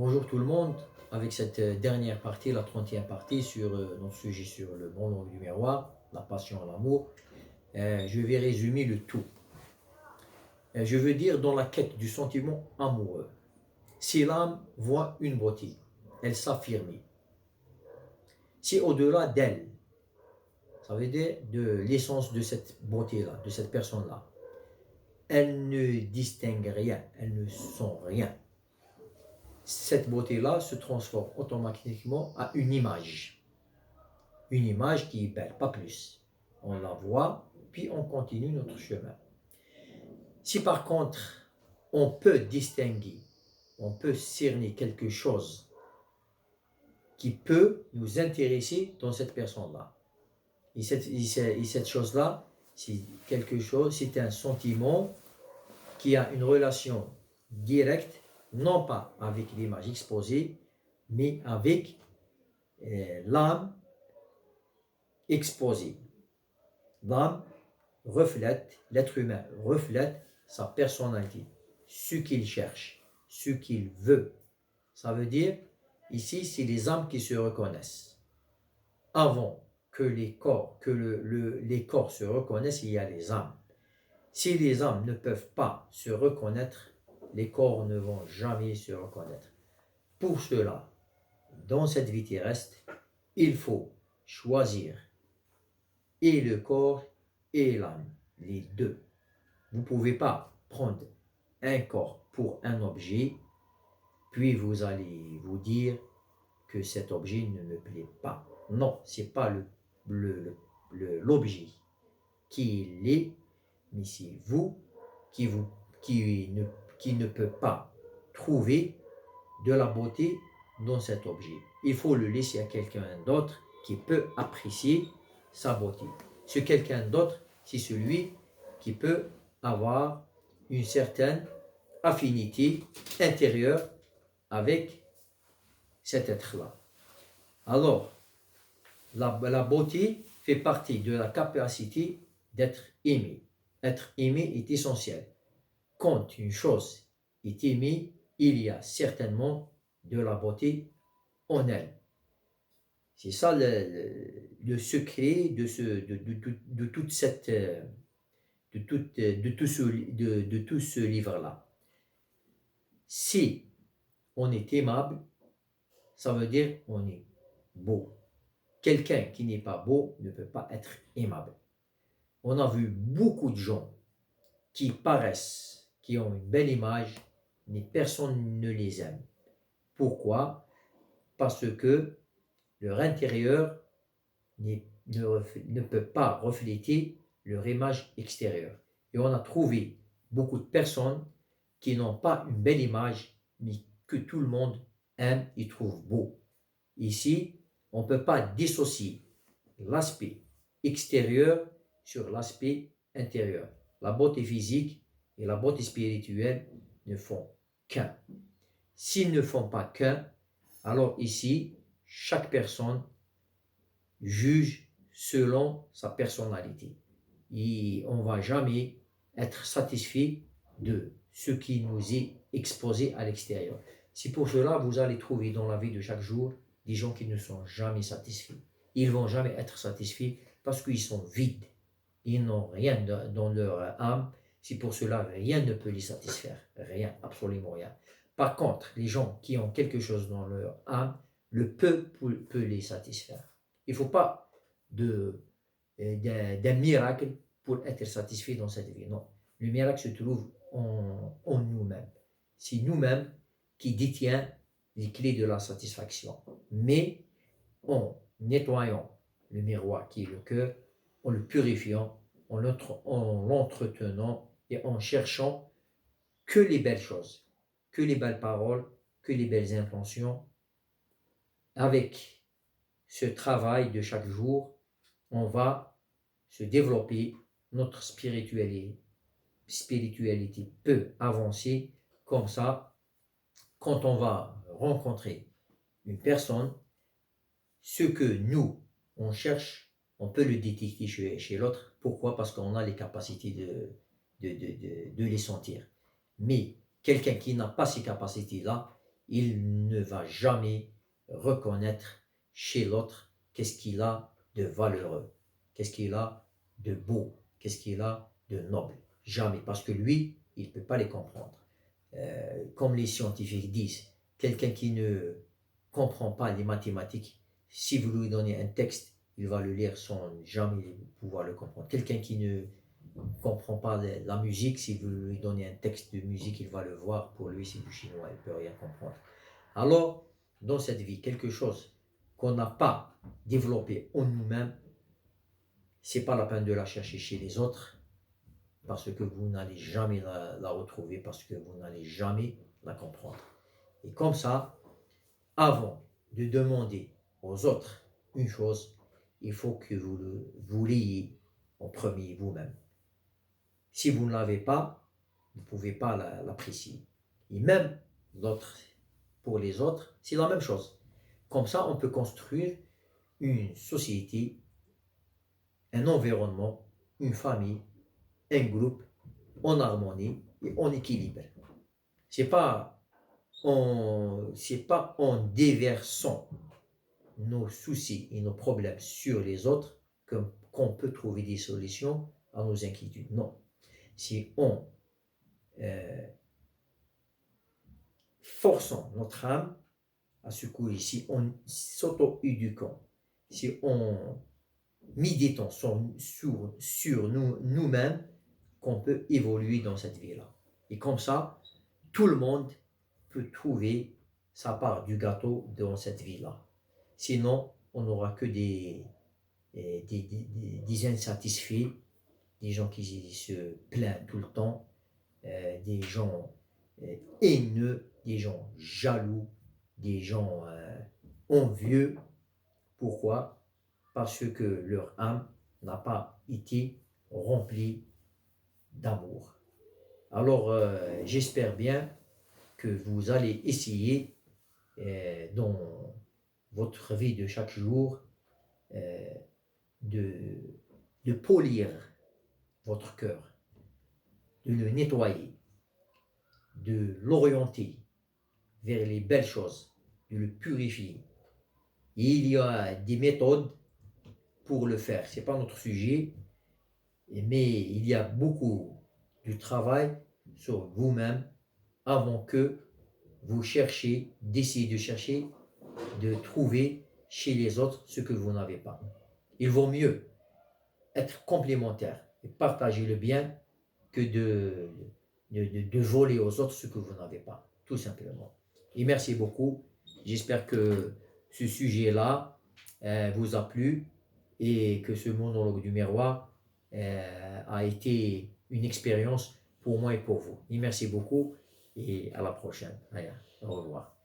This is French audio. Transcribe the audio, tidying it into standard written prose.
Bonjour tout le monde, avec cette dernière partie, la 30e partie sur notre sujet sur le bon angle du miroir, la passion, l'amour, je vais résumer le tout. Je veux dire dans la quête du sentiment amoureux. Si l'âme voit une beauté, elle s'affirme. Si au-delà d'elle, ça veut dire de l'essence de cette beauté-là, de cette personne-là, elle ne distingue rien, elle ne sent rien. Cette beauté-là se transforme automatiquement à une image. Une image qui est belle, pas plus. On la voit, puis on continue notre chemin. Si par contre, on peut distinguer, on peut cerner quelque chose qui peut nous intéresser dans cette personne-là. Et cette chose-là, c'est quelque chose, c'est un sentiment qui a une relation directe, non pas avec l'image exposée, mais avec l'âme exposée. L'âme reflète, l'être humain reflète sa personnalité, ce qu'il cherche, ce qu'il veut. Ça veut dire, ici, c'est les âmes qui se reconnaissent. Avant que les corps, les corps se reconnaissent, il y a les âmes. Si les âmes ne peuvent pas se reconnaître, les corps ne vont jamais se reconnaître. Pour cela, dans cette vie terrestre, il faut choisir et le corps et l'âme, les deux. Vous ne pouvez pas prendre un corps pour un objet, puis vous allez vous dire que cet objet ne me plaît pas. Non, ce n'est pas l'objet qui l'est, mais c'est vous qui ne peut pas trouver de la beauté dans cet objet. Il faut le laisser à quelqu'un d'autre qui peut apprécier sa beauté. Ce quelqu'un d'autre, c'est celui qui peut avoir une certaine affinité intérieure avec cet être-là. Alors, la beauté fait partie de la capacité d'être aimé. Être aimé est essentiel. Quand une chose est aimée, il y a certainement de la beauté en elle. C'est ça le secret de toute cette de tout ce livre-là. Si on est aimable, ça veut dire on est beau. Quelqu'un qui n'est pas beau ne peut pas être aimable. On a vu beaucoup de gens qui paraissent, qui ont une belle image, mais personne ne les aime. Pourquoi? Parce que leur intérieur ne peut pas refléter leur image extérieure. Et on a trouvé beaucoup de personnes qui n'ont pas une belle image, mais que tout le monde aime et trouve beau. Ici, on ne peut pas dissocier l'aspect extérieur sur l'aspect intérieur. La beauté physique et la beauté spirituelle ne font qu'un. S'ils ne font pas qu'un, alors ici, chaque personne juge selon sa personnalité. Et on ne va jamais être satisfait de ce qui nous est exposé à l'extérieur. C'est pour cela que vous allez trouver dans la vie de chaque jour des gens qui ne sont jamais satisfaits. Ils ne vont jamais être satisfaits parce qu'ils sont vides. Ils n'ont rien dans leur âme. C'est pour cela que rien ne peut les satisfaire. Rien, absolument rien. Par contre, les gens qui ont quelque chose dans leur âme, le peu peut les satisfaire. Il ne faut pas d'un miracle pour être satisfait dans cette vie. Non, le miracle se trouve en nous-mêmes. C'est nous-mêmes qui détiennent les clés de la satisfaction. Mais en nettoyant le miroir qui est le cœur, en le purifiant, en l'entretenant et en cherchant que les belles choses, que les belles paroles, que les belles intentions. Avec ce travail de chaque jour, on va se développer, notre spiritualité peut avancer comme ça. Quand on va rencontrer une personne, ce que nous, on cherche, on peut le détecter chez l'autre. Pourquoi? Parce qu'on a les capacités de les sentir. Mais quelqu'un qui n'a pas ces capacités-là, il ne va jamais reconnaître chez l'autre qu'est-ce qu'il a de valeureux, qu'est-ce qu'il a de beau, qu'est-ce qu'il a de noble. Jamais, parce que lui, il ne peut pas les comprendre. Comme les scientifiques disent, quelqu'un qui ne comprend pas les mathématiques, si vous lui donnez un texte, il va le lire sans jamais pouvoir le comprendre. Quelqu'un qui ne comprend pas la musique, si vous lui donnez un texte de musique, il va le voir. Pour lui, c'est du chinois, il ne peut rien comprendre. Alors, dans cette vie, quelque chose qu'on n'a pas développé en nous-mêmes, c'est pas la peine de la chercher chez les autres, parce que vous n'allez jamais la retrouver, parce que vous n'allez jamais la comprendre. Et comme ça, avant de demander aux autres une chose, il faut que vous l'ayez en premier vous-même. Si vous ne l'avez pas, vous ne pouvez pas l'apprécier. Et même pour les autres, c'est la même chose. Comme ça, on peut construire une société, un environnement, une famille, un groupe en harmonie et en équilibre. C'est pas en déversant nos soucis et nos problèmes sur les autres qu'on peut trouver des solutions à nos inquiétudes. Non. C'est en forçant notre âme à secouer, si on s'auto-éduquant, si on méditant sur nous-mêmes, qu'on peut évoluer dans cette vie-là. Et comme ça, tout le monde peut trouver sa part du gâteau dans cette vie-là. Sinon, on n'aura que des insatisfaits, des gens qui se plaignent tout le temps, des gens haineux, des gens jaloux, des gens envieux. Pourquoi? Parce que leur âme n'a pas été remplie d'amour. Alors, j'espère bien que vous allez essayer dans votre vie de chaque jour de polir votre cœur, de le nettoyer, de l'orienter vers les belles choses, de le purifier. Et il y a des méthodes pour le faire. Ce n'est pas notre sujet, mais il y a beaucoup de travail sur vous-même avant que vous d'essayer de chercher, de trouver chez les autres ce que vous n'avez pas. Il vaut mieux être complémentaire et partager le bien que de voler aux autres ce que vous n'avez pas, tout simplement. Et merci beaucoup. J'espère que ce sujet-là vous a plu et que ce monologue du miroir a été une expérience pour moi et pour vous. Et merci beaucoup et à la prochaine. Allez, au revoir.